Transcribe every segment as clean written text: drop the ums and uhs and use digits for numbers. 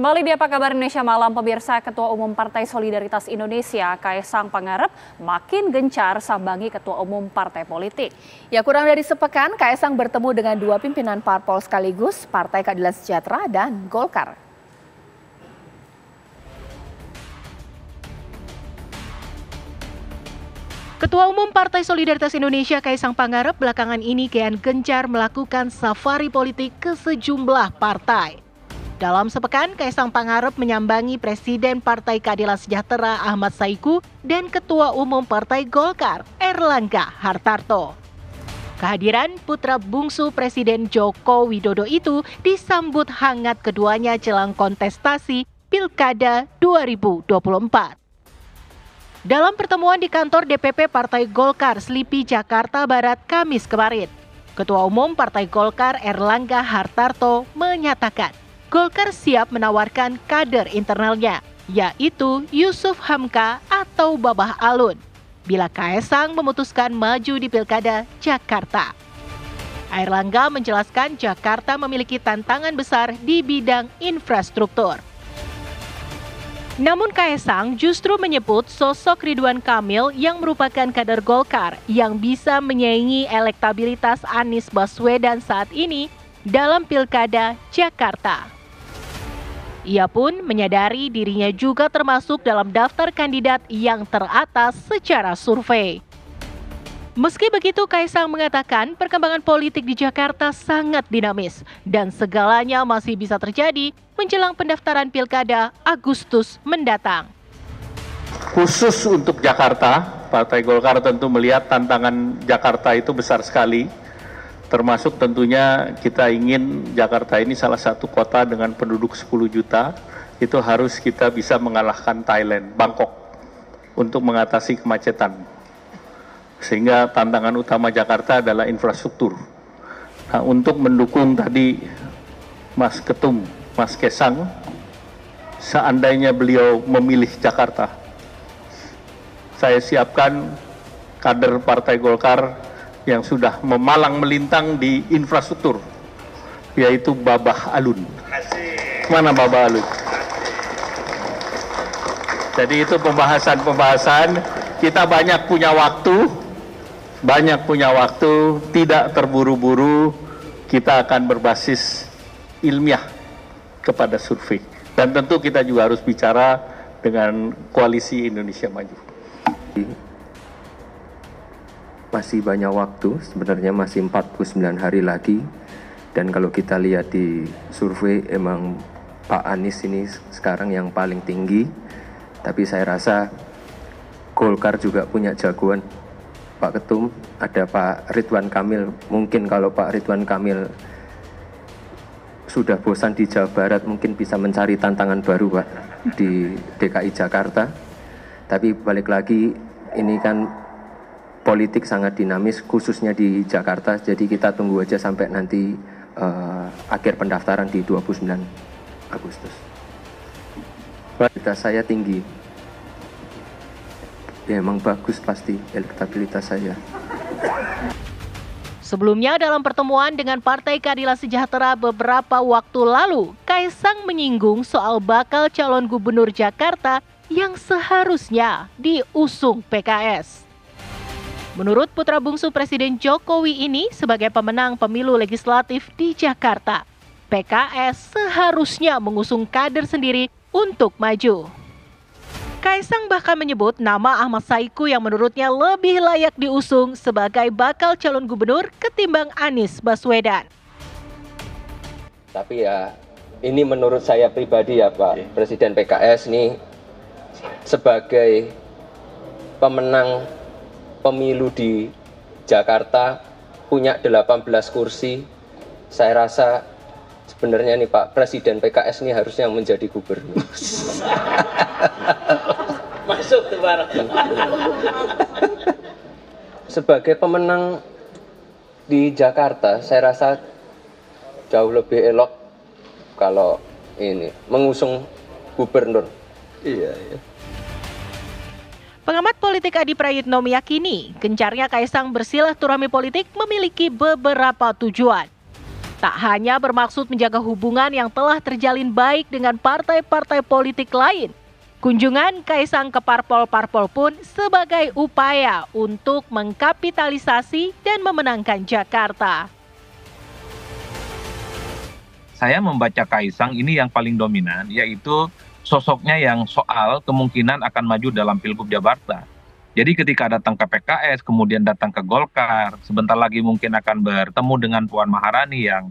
Kembali di Apa Kabar Indonesia Malam, pemirsa. Ketua Umum Partai Solidaritas Indonesia, Kaesang Pangarep, makin gencar sambangi Ketua Umum Partai Politik. Ya, kurang dari sepekan, Kaesang bertemu dengan dua pimpinan parpol sekaligus, Partai Keadilan Sejahtera dan Golkar. Ketua Umum Partai Solidaritas Indonesia Kaesang Pangarep belakangan ini kian gencar melakukan safari politik ke sejumlah partai. Dalam sepekan, Kaesang Pangarep menyambangi Presiden Partai Keadilan Sejahtera Ahmad Saiku dan Ketua Umum Partai Golkar Erlangga Hartarto. Kehadiran putra bungsu Presiden Joko Widodo itu disambut hangat keduanya jelang kontestasi Pilkada 2024. Dalam pertemuan di kantor DPP Partai Golkar Slipi Jakarta Barat Kamis kemarin, Ketua Umum Partai Golkar Erlangga Hartarto menyatakan Golkar siap menawarkan kader internalnya, yaitu Yusuf Hamka atau Babah Alun, bila Kaesang memutuskan maju di Pilkada Jakarta. Erlangga menjelaskan Jakarta memiliki tantangan besar di bidang infrastruktur. Namun Kaesang justru menyebut sosok Ridwan Kamil yang merupakan kader Golkar yang bisa menyaingi elektabilitas Anies Baswedan saat ini dalam Pilkada Jakarta. Ia pun menyadari dirinya juga termasuk dalam daftar kandidat yang teratas secara survei. Meski begitu, Kaesang mengatakan perkembangan politik di Jakarta sangat dinamis dan segalanya masih bisa terjadi menjelang pendaftaran Pilkada Agustus mendatang. Khusus untuk Jakarta, Partai Golkar tentu melihat tantangan Jakarta itu besar sekali. Termasuk tentunya kita ingin Jakarta ini salah satu kota dengan penduduk 10 juta, itu harus kita bisa mengalahkan Thailand, Bangkok, untuk mengatasi kemacetan. Sehingga tantangan utama Jakarta adalah infrastruktur. Nah, untuk mendukung tadi Mas Ketum, Mas Kaesang, seandainya beliau memilih Jakarta, saya siapkan kader Partai Golkar yang sudah memalang melintang di infrastruktur, yaitu Babah Alun. Mana Babah Alun? Jadi itu pembahasan-pembahasan, kita banyak punya waktu, tidak terburu-buru, kita akan berbasis ilmiah kepada survei. Dan tentu kita juga harus bicara dengan Koalisi Indonesia Maju. Masih banyak waktu, sebenarnya masih 49 hari lagi. Dan kalau kita lihat di survei, emang Pak Anies ini sekarang yang paling tinggi. Tapi saya rasa Golkar juga punya jagoan. Pak Ketum, ada Pak Ridwan Kamil. Mungkin kalau Pak Ridwan Kamil sudah bosan di Jawa Barat, mungkin bisa mencari tantangan baru Pak di DKI Jakarta. Tapi balik lagi, ini kan politik sangat dinamis, khususnya di Jakarta. Jadi kita tunggu aja sampai nanti akhir pendaftaran di 29 Agustus. Elektabilitas saya tinggi. Ya emang bagus pasti elektabilitas saya. Sebelumnya dalam pertemuan dengan Partai Keadilan Sejahtera beberapa waktu lalu, Kaesang menyinggung soal bakal calon gubernur Jakarta yang seharusnya diusung PKS. Menurut putra bungsu Presiden Jokowi ini sebagai pemenang pemilu legislatif di Jakarta, PKS seharusnya mengusung kader sendiri untuk maju. Kaesang bahkan menyebut nama Ahmad Saiku yang menurutnya lebih layak diusung sebagai bakal calon gubernur ketimbang Anies Baswedan. Tapi ya, ini menurut saya pribadi ya Pak, Presiden PKS ini sebagai pemenang pemilu di Jakarta punya 18 kursi. Saya rasa sebenarnya nih Pak Presiden PKS ini harusnya menjadi gubernur. Masuk tuh Pak. Sebagai pemenang di Jakarta, saya rasa jauh lebih elok kalau ini mengusung gubernur. Iya. Pengamat politik Adi Prayitno meyakini gencarnya Kaesang bersilaturahmi politik memiliki beberapa tujuan. Tak hanya bermaksud menjaga hubungan yang telah terjalin baik dengan partai-partai politik lain, kunjungan Kaisang ke parpol-parpol pun sebagai upaya untuk mengkapitalisasi dan memenangkan Jakarta. Saya membaca Kaisang ini yang paling dominan, yaitu sosoknya yang soal kemungkinan akan maju dalam Pilgub Jakarta. Jadi ketika datang ke PKS, kemudian datang ke Golkar, sebentar lagi mungkin akan bertemu dengan Puan Maharani yang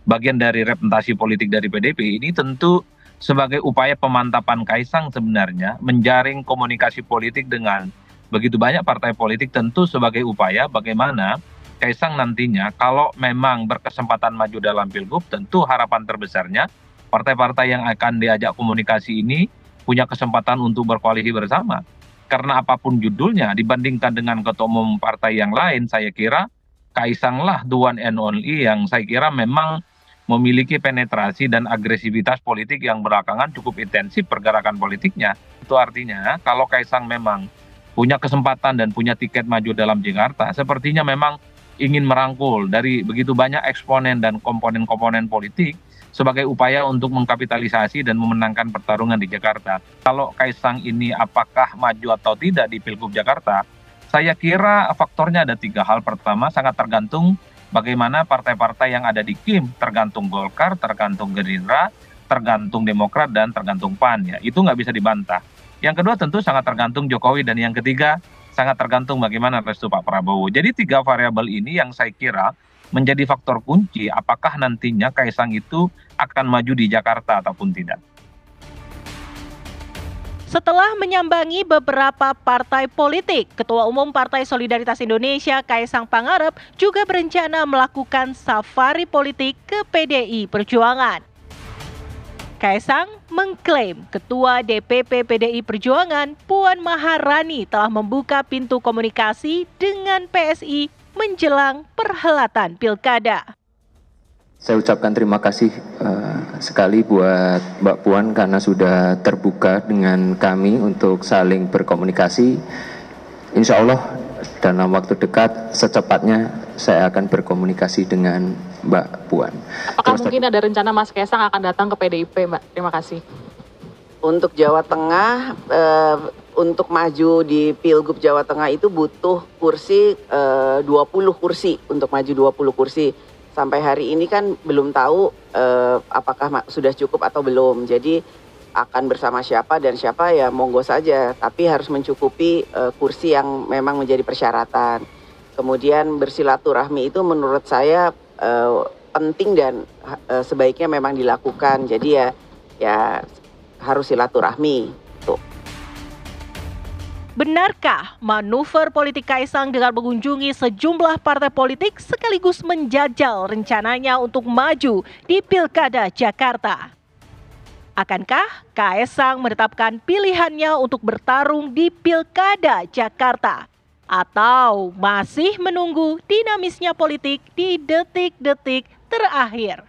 bagian dari representasi politik dari PDIP, ini tentu sebagai upaya pemantapan Kaisang sebenarnya menjaring komunikasi politik dengan begitu banyak partai politik, tentu sebagai upaya bagaimana Kaisang nantinya kalau memang berkesempatan maju dalam Pilgub, tentu harapan terbesarnya partai-partai yang akan diajak komunikasi ini punya kesempatan untuk berkoalisi bersama. Karena apapun judulnya, dibandingkan dengan ketua umum partai yang lain, saya kira Kaisanglah the one and only yang saya kira memang memiliki penetrasi dan agresivitas politik yang belakangan cukup intensif pergerakan politiknya. Itu artinya kalau Kaisang memang punya kesempatan dan punya tiket maju dalam Jakarta, sepertinya memang ingin merangkul dari begitu banyak eksponen dan komponen-komponen politik sebagai upaya untuk mengkapitalisasi dan memenangkan pertarungan di Jakarta. Kalau Kaisang ini apakah maju atau tidak di Pilgub Jakarta, saya kira faktornya ada 3 hal. Pertama, sangat tergantung bagaimana partai-partai yang ada di KIM, tergantung Golkar, tergantung Gerindra, tergantung Demokrat, dan tergantung PAN. Ya, itu nggak bisa dibantah. Yang kedua tentu sangat tergantung Jokowi, dan yang ketiga sangat tergantung bagaimana restu Pak Prabowo. Jadi 3 variabel ini yang saya kira menjadi faktor kunci apakah nantinya Kaisang itu akan maju di Jakarta ataupun tidak. Setelah menyambangi beberapa partai politik, Ketua Umum Partai Solidaritas Indonesia Kaisang Pangarep juga berencana melakukan safari politik ke PDI Perjuangan. Kaisang mengklaim Ketua DPP PDI Perjuangan Puan Maharani telah membuka pintu komunikasi dengan PSI menjelang perhelatan Pilkada. Saya ucapkan terima kasih sekali buat Mbak Puan karena sudah terbuka dengan kami untuk saling berkomunikasi. Insya Allah dalam waktu dekat secepatnya saya akan berkomunikasi dengan Mbak Puan. Apakah mungkin ada rencana Mas Kaisang akan datang ke PDIP, Mbak? Terima kasih. Untuk Jawa Tengah, untuk maju di Pilgub Jawa Tengah itu butuh kursi 20 kursi untuk maju 20 kursi. Sampai hari ini kan belum tahu apakah sudah cukup atau belum. Jadi akan bersama siapa dan siapa ya monggo saja. Tapi harus mencukupi kursi yang memang menjadi persyaratan. Kemudian bersilaturahmi itu menurut saya penting dan sebaiknya memang dilakukan. Jadi ya harus silaturahmi. Tuh. Benarkah manuver politik Kaisang dengan mengunjungi sejumlah partai politik sekaligus menjajal rencananya untuk maju di Pilkada Jakarta? Akankah Kaisang menetapkan pilihannya untuk bertarung di Pilkada Jakarta? Atau masih menunggu dinamisnya politik di detik-detik terakhir?